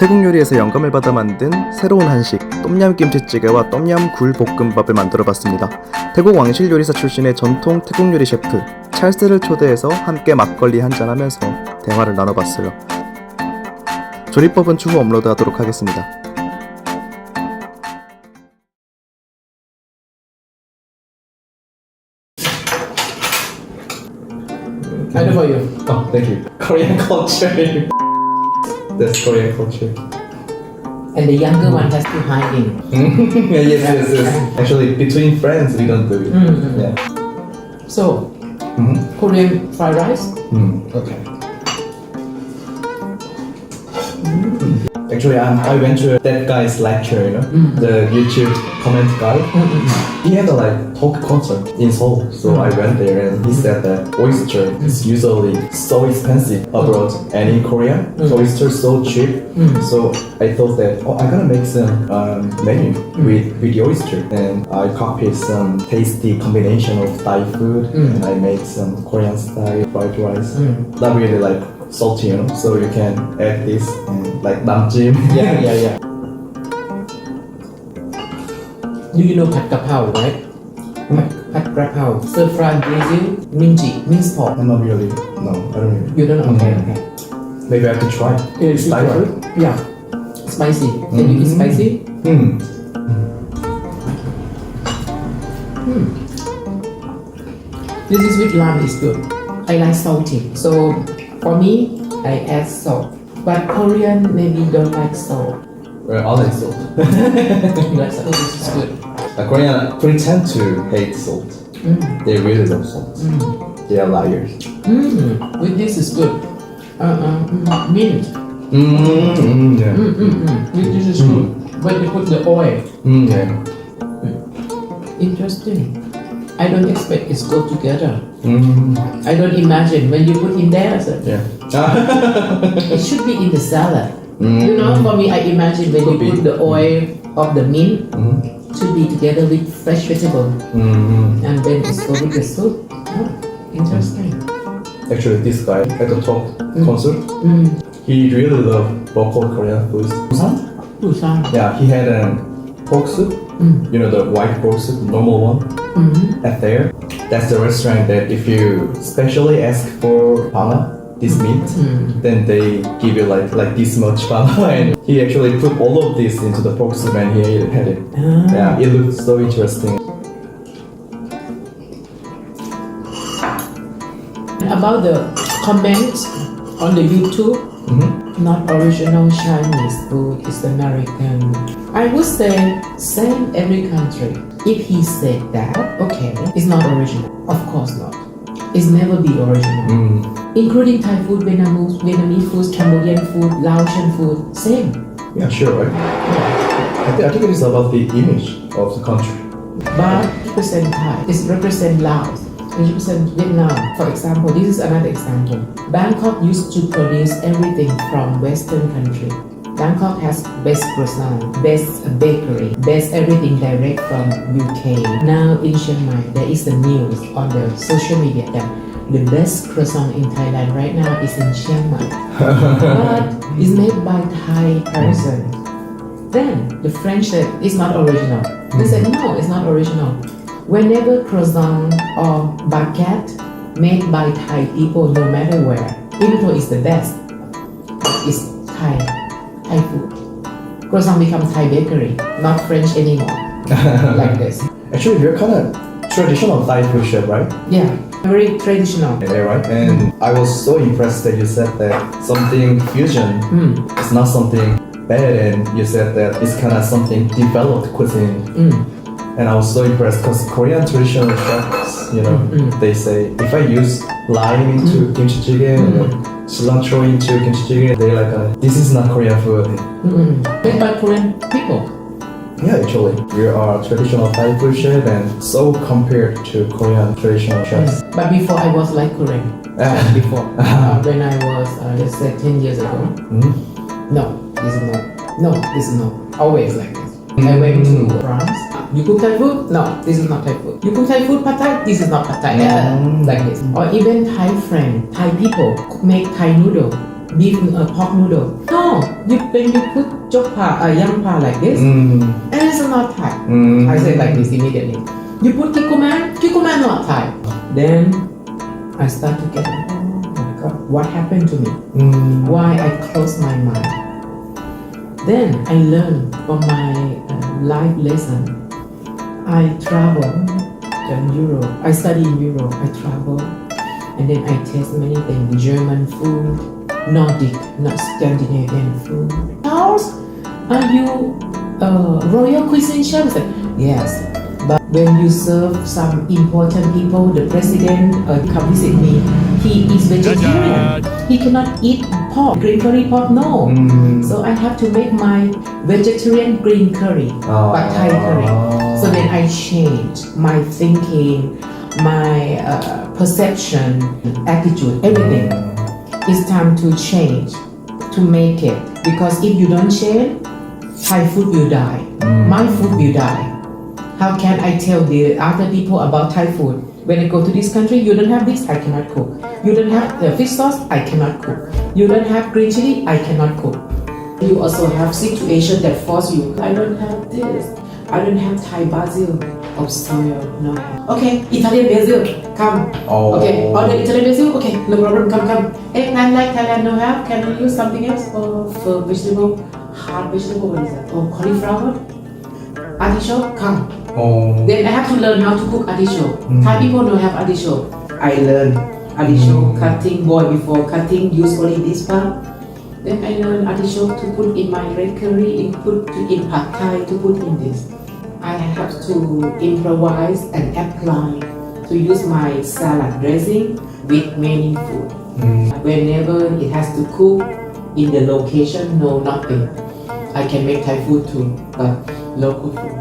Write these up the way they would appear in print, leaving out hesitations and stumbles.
태국 요리에서 영감을 받아 만든 새로운 한식 똠얌 김치찌개와 똠얌 굴 볶음밥을 만들어봤습니다. 태국 왕실 요리사 출신의 전통 태국 요리 셰프 찰스를 초대해서 함께 막걸리 한잔하면서 대화를 나눠봤어요. 조리법은 추후 업로드하도록 하겠습니다. I do for you. Oh, thank you. Korean culture. That's Korean culture. And the younger one has to hide in. yes. Actually, between friends, we don't do it. Yeah. So, Korean fried rice. Okay. Actually, I went to that guy's lecture, you know, the YouTube comment guy. He had a talk concert in Seoul, so I went there and he said that oyster is usually so expensive abroad, and in Korea, oyster is so cheap. So I thought that I'm gonna make some menu with the oyster, and I copied some tasty combination of Thai food, and I made some Korean style fried rice. Not really like salty, you know, so you can add this and like namjim. Yeah. Do you know pad kapao, right? Pad kapao, stir fried basil, minced pork. I'm not really. No, I don't really. You don't know? Okay. Maybe I have to try. It's Thai good. food? Yeah. Spicy. Can you eat spicy? This is with lamb is good. I like salty. So for me, I add salt. But Korean maybe don't like salt. Well, I like salt. You like salt? Oh, this is good. Korean pretend to hate salt. They really love salt. They are liars. With this is good. Mint. Yeah. With this is good. When you put the oil. Yeah. Interesting. I don't expect it's go together. I don't imagine when you put in there. So Yeah. it should be in the salad. You know, for me, I imagine when you put the oil of the mint to be together with fresh vegetable, and then it's go with the soup. Oh, interesting. Actually, this guy at the talk concert, he really loved local Korean foods. Busan? Busan. Yeah, he had a pork soup. You know, the white pork soup, normal one. At there, that's the restaurant that if you specially ask for panga, this meat, then they give you like this much panga, and he actually put all of this into the pork soup and he had it. Yeah, it looked so interesting. About the comments on the YouTube, not original Chinese food, is American. I would say same every country. If he said that, okay, it's not original. Of course not. It's never be original. Including Thai food, Vietnamese food, Cambodian food, Laotian food, same. Yeah, sure, right? I think it is about the image of the country. But represent Thai, it represent Laos, it represent Vietnam. For example, this is another example. Bangkok used to produce everything from Western country. Bangkok has best croissant, best bakery, best everything direct from UK. Now in Chiang Mai, there is a news on the social media that the best croissant in Thailand right now is in Chiang Mai. But it's made by Thai person. Then the French said it's not original. They said no, it's not original. Whenever croissant or baguette made by Thai people, no matter where, even though it's the best, it's Thai food. Croissant becomes Thai bakery, not French anymore. Like this. Actually, you're kind of traditional Thai food chef, right? Yeah, very traditional. Yeah, right. And I was so impressed that you said that something fusion is not something bad, and you said that it's kind of something developed cuisine. And I was so impressed because Korean traditional chefs, you know, they say if I use lime into kimchi찌개, cilantro into kimchi찌개, they're like, this is not Korean food. Made by Korean people. Yeah, actually, we are traditional Thai food chef, and so compared to Korean traditional chefs. But before I was like Korean. Before, when I was, let's say 10 years ago. No, this is not. No, this is not. Always like this. I went to France. You cook Thai food? No, this is not Thai food. You cook Thai food, pad Thai? This is not pad Thai. Like this. Or even Thai friend, Thai people make Thai noodle. beef pork noodle. No, when you put yang pa like this, and it's not Thai. I say like this immediately. You put kikuman not Thai. Then I start to get, oh my God, what happened to me? Why I close my mind? Then I learn from my life lesson. I travel in Europe. I study in Europe. I travel, and then I taste many things: German food, Nordic, not Scandinavian food. Charles, are you royal cuisine chef? I said, yes. But when you serve some important people, the president come visit me, he is vegetarian. He cannot eat pork, green curry pork, no. So I have to make my vegetarian green curry, but Thai curry. So then I changed my thinking, my perception, attitude, everything. It's time to change, to make it. Because if you don't change, Thai food will die. My food will die. How can I tell the other people about Thai food? When I go to this country, you don't have this, I cannot cook. You don't have the fish sauce, I cannot cook. You don't have green chili, I cannot cook. You also have situation that force you. I don't have this. I don't have Thai basil of soya. No. Okay, Italian basil, come. Oh. Okay, order Italian basil. Okay, no problem. Come. Eggplant like Thailand no have. Can I use something else for vegetable? Hard vegetable. What is that? Oh, cauliflower. Artichoke, come. Oh. Then I have to learn how to cook artichoke. Thai people don't have artichoke. I learn artichoke cutting, boil before cutting, use only this part. Then I learn artichoke to put in my red curry, in pad thai to put in this. I have to improvise and apply to use my salad dressing with many food. Whenever it has to cook in the location, no nothing. I can make Thai food too, but local food.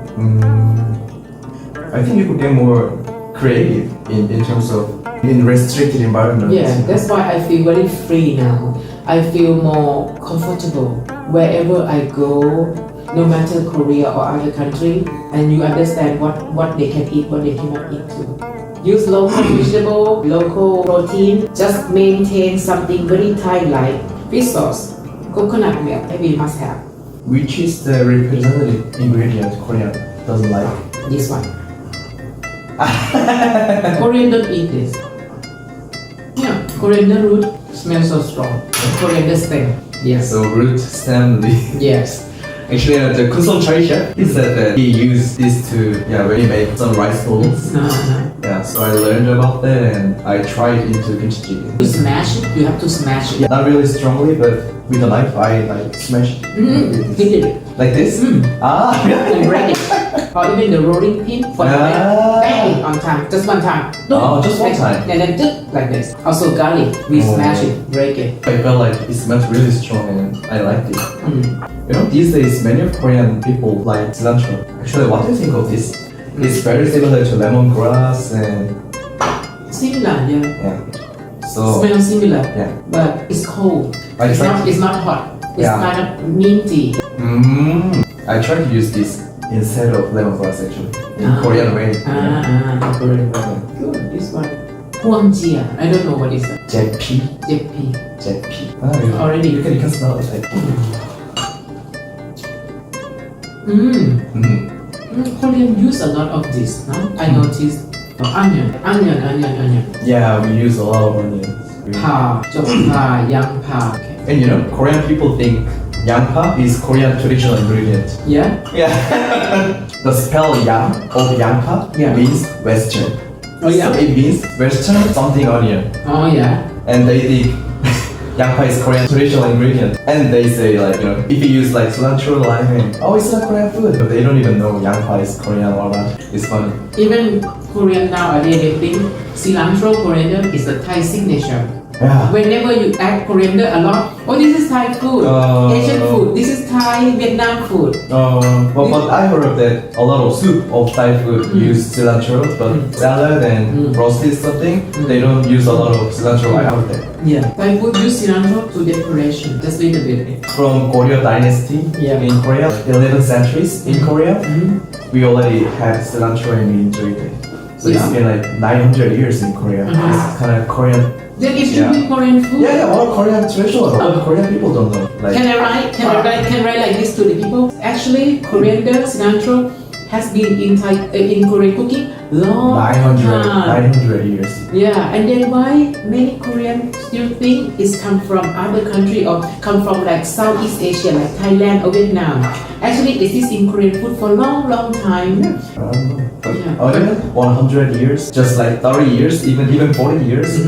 I think you could get more creative in terms of in restricted environments. Yeah, that's why I feel very free now. I feel more comfortable wherever I go, no matter Korea or other country, and you understand what they can eat, what they cannot eat too. Use local vegetable, local protein, just maintain something very Thai-like. Fish sauce, coconut milk, we must have. Which is the representative ingredient Korean doesn't like? This one. Korean don't eat this. Yeah, coriander root smells so strong. Coriander stem. Yes. So root, stem, leaf. Yes. Actually, the Kusong Chai chef, he said that he used this to, when he made some rice bowls. No. Yeah, so I learned about that and I tried into kimchi찌개. You smash it, you have to smash it. Yeah, not really strongly, but with a knife, I like smash it. Hit it. Like this? Ah, And break it. Or even the rolling pin for the bang on time. Just one time. Oh, just one time. And then like this. Also garlic. We smash it, break it. I felt like it smells really strong and I liked it. You know, these days many of Korean people like cilantro. Actually, what do you think of this? It's very similar to lemongrass and Similar, yeah. yeah. So Smells similar. yeah. But it's cold. I tried. It's not hot. It's Yeah. kind of minty. I tried to use this instead of lemongrass actually in Korean way. Korean. Good. This one. Huangjia. I don't know what is that. Jepi. JP. Ah, Already. you can smell it. Like. Korean use a lot of this. Huh? I noticed onion. Yeah, we use a lot of onions. Pa, jok pa, yang pa. Okay. And you know, Korean people think 양파 is Korean traditional ingredient. Yeah. Yeah. The spell yang of 양파 means Western. Oh yeah. So it means Western something onion. Oh yeah. And they think 양파 is Korean traditional ingredient. And they say like, you know, if you use like cilantro, lime, and it's not Korean food. But they don't even know 양파 is Korean or not. It's funny. Even Korean nowadays they think cilantro coriander is a Thai signature. Yeah. Whenever you add coriander a lot, this is Thai food, Asian food, this is Thai Vietnam food. But I heard that a lot of soup of Thai food use cilantro, but salad and roasted something, they don't use a lot of cilantro. I heard that. Yeah. Thai food use cilantro to decoration, just a little bit. From Goryeo dynasty in Korea, 11th centuries in Korea, we already had cilantro and we enjoyed it. So it's been like 900 years in Korea. It's kind of Korean Then it should be Korean food. Yeah, all Korean traditional. All Korean people don't know. Like, Can I write like this to the people? Actually, coriander, cilantro has been in Korean cooking long 900 years. Yeah, and then why many Koreans still think it's come from other country or come from like Southeast Asia, like Thailand or Vietnam. Actually, it is in Korean food for a long time. I don't know. But Yeah. even 100 years, just like 30 years, even 40 years.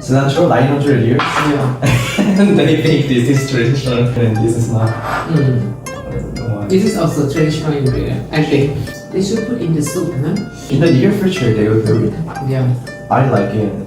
Cilantro 900 years. Yeah. And they think this is traditional and this is not. I don't know why. This is also traditional ingredient. I think they should put in the soup, huh? In the near future, they will do it. Yeah. I like it.